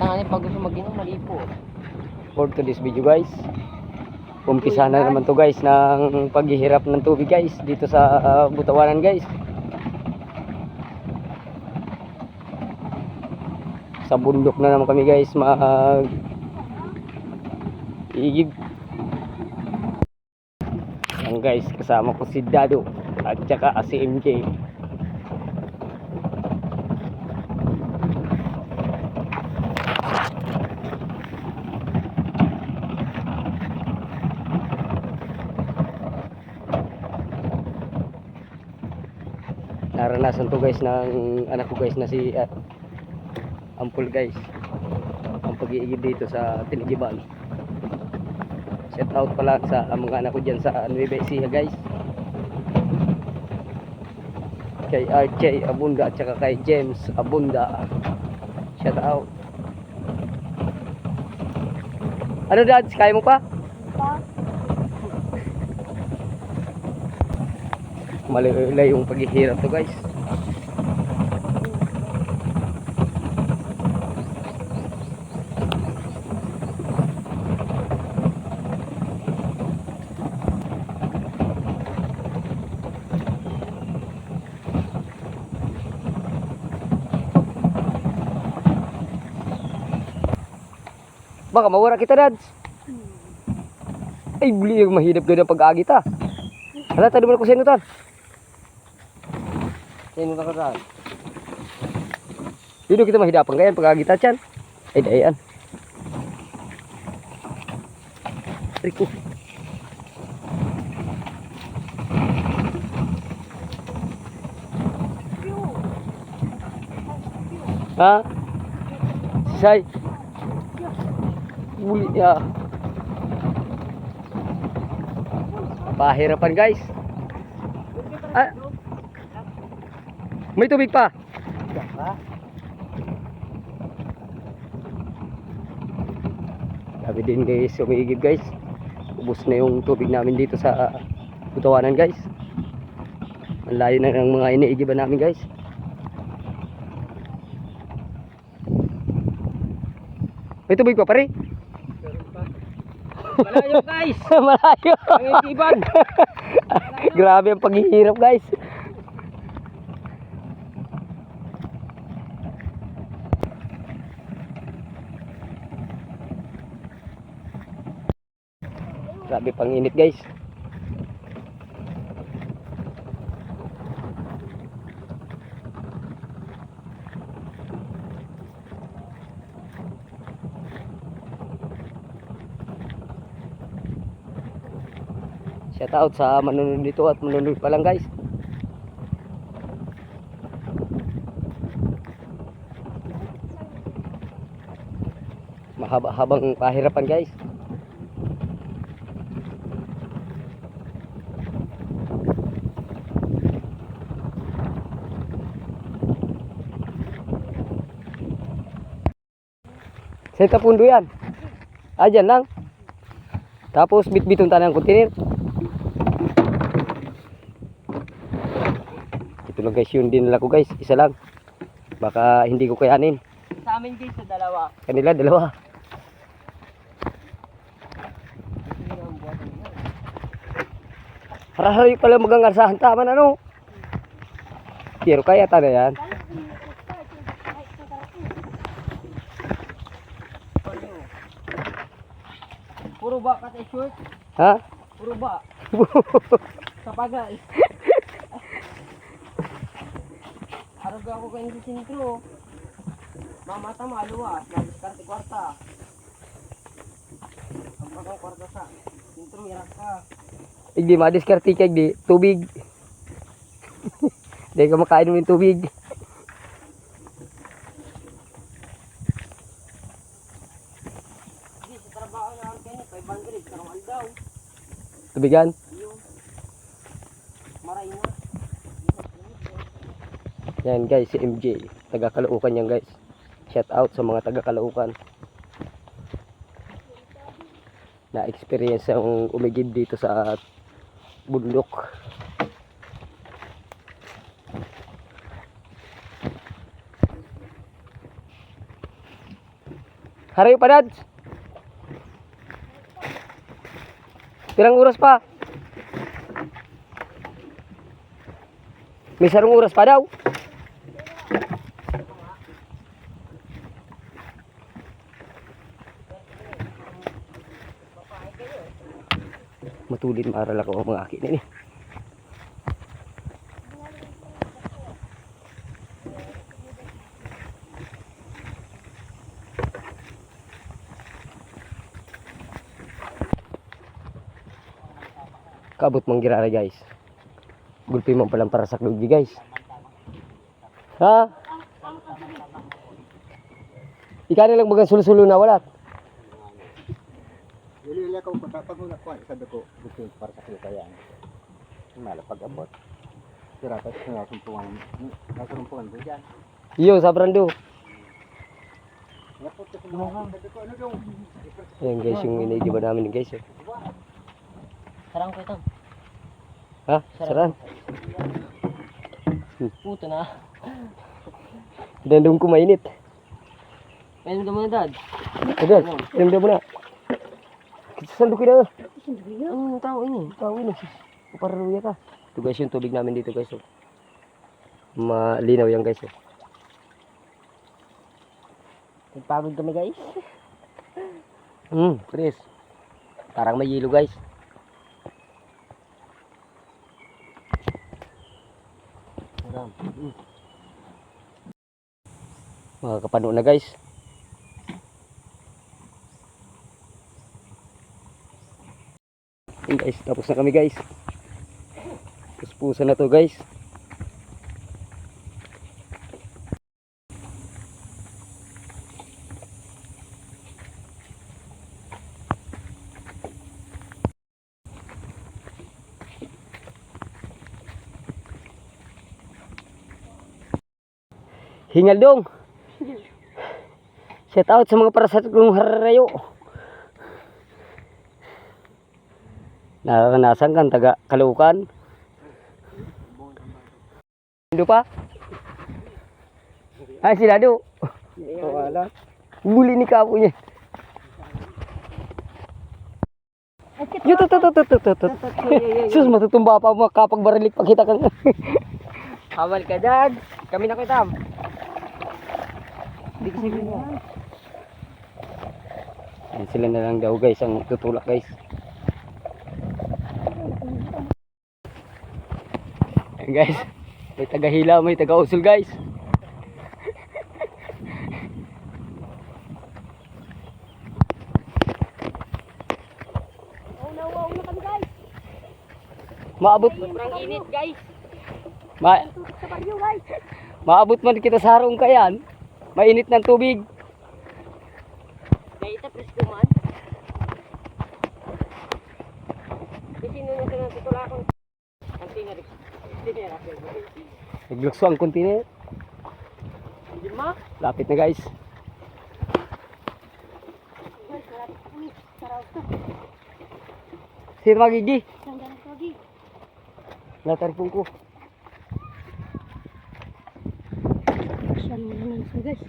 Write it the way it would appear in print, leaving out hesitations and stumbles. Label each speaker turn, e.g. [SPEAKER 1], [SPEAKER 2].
[SPEAKER 1] tanganin pag gusto mag-inom, malipo.
[SPEAKER 2] For today's video guys, umpisa na naman to guys ng paghihirap ng tubig guys dito sa Butawanan guys. Sa bundok na naman kami guys igib. Yan guys, kasama ko si Dado at saka si MJ. Naranasan to guys ng anak ko guys na si Ampul guys, ang pag-iigib dito sa Tinigiban. Shout out pala sa mga anak ko dyan sa Nueva Ecija guys, kay RJ Abunda at saka kay James Abunda. Shout out. Ano dad, kaya mo pa? Malilay yung paghihirap to guys. Baka mawara kita dads. Ay buli yung mahirap ganda pag-agita. Hala, tadi mo ko sa inutan. Sa inutan ka saan? Dito kita mahidapan kayan pag-agita dyan. Ay dayan. Rico. Ha? Say. Uli ya. Pahirapan guys. Ah, may tubig pa. Sabi din guys, umiigib guys. Ubos na yung tubig namin dito sa Butawanan guys. Ang layo na ng mga iniigiban namin guys. May tubig pa pare?
[SPEAKER 1] Malayo guys.
[SPEAKER 2] Malayo.
[SPEAKER 1] Ang iigiban.
[SPEAKER 2] Grabe ang paghihirap guys. Grabe pang init guys. Shout out sa manunod dito at manunod pa lang guys. Mahaba-habang pahirapan guys. Sa tapundo yan. Dyan lang. Tapos bit-bitong tanang kontinir. Ito lang guys, yun din nila ko guys. Isa lang. Baka hindi ko kayanin.
[SPEAKER 1] Sa amin guys, sa dalawa.
[SPEAKER 2] Kanila dalawa. Harahay pala magangarsahan taman ano. Pero kaya tanda yan.
[SPEAKER 1] Puro ba ka tayo short?
[SPEAKER 2] Ha?
[SPEAKER 1] Puro ba? Kapagal. Araw ako kayo sa sintro. Mamata maluwas. Magiskarte kwarta. Ang bagang kwarta sa sintro, yarak ka.
[SPEAKER 2] Igdi madiskarte kay di tubig. Di ka makainom ng tubig.
[SPEAKER 1] Hindi, sa trabaho na ang kayo, 500, karong aldaw.
[SPEAKER 2] Tubigan.
[SPEAKER 1] Yung maray na.
[SPEAKER 2] Yan guys, si MJ. Taga Caloocan yan guys. Shout out sa mga taga Caloocan. Na experience ang umigib dito sa bundok. Harayo pa, Dads. Pirang oras pa? May sarong oras pa daw. Matulid maaral ako ang mga akin ini. Kabot mang girara guys. Gulpi man palang para sa klugi guys. Ha? Ika na lang bagang sulusulo na wala.
[SPEAKER 3] Lili ako pag mo nakuha sabi ko gusto para sa kaya. Mala pag abot. Sira pa sa nasumpuan ko diyan.
[SPEAKER 2] Iyo sa brando.
[SPEAKER 3] Yapot ko sa sabi ko ano dong.
[SPEAKER 2] Ayan guys yung iniigiba namin guys. Eh.
[SPEAKER 1] Sarang ko ito.
[SPEAKER 2] Ha? Saran?
[SPEAKER 1] Puto na.
[SPEAKER 2] Dandong ko mainit.
[SPEAKER 1] Ayun ka muna, Dad.
[SPEAKER 2] Agad, dandong mo na. Sandukin na.
[SPEAKER 1] Ano tao ini?
[SPEAKER 2] Tao ini. Pararuya ka. Ito guys yung tubig namin dito guys. Oh. Malinaw yan guys. Oh.
[SPEAKER 1] Nagpagod kami, guys.
[SPEAKER 2] Chris. Parang may yelo guys. Mga kapano na guys. Ayan guys, tapos na kami guys. Puspusan na to guys. Hingal dong. Shout out sa mga parasat kong harayo. Naranasan kan taga Kalukan. Indo pa? Ay sila do. Wala. Buli ni kapo niya. Yo tut. Sus matutumba pa mo kapag barilik pagkita kang.
[SPEAKER 1] Kawal ka, Dad. Kami na kita. Hindi kasi ganyan.
[SPEAKER 2] Yan sila na lang daw guys ang tutulak guys. Ayan guys. May taga-hila, may taga-usul guys.
[SPEAKER 1] Wow na kami, guys.
[SPEAKER 2] Maabot
[SPEAKER 1] Sobrang init, guys.
[SPEAKER 2] sa baryo guys. Maabot man kita sa harong kayan. Mainit ng tubig.
[SPEAKER 1] Kaya ito, presko man. Kasi nung nasa natutulakon. Ang tingarik.
[SPEAKER 2] Naglukso ang container.
[SPEAKER 1] Hindi ma?
[SPEAKER 2] Lapit na guys. Sino magigi? Latarpong ko.
[SPEAKER 1] Saan mo naman guys?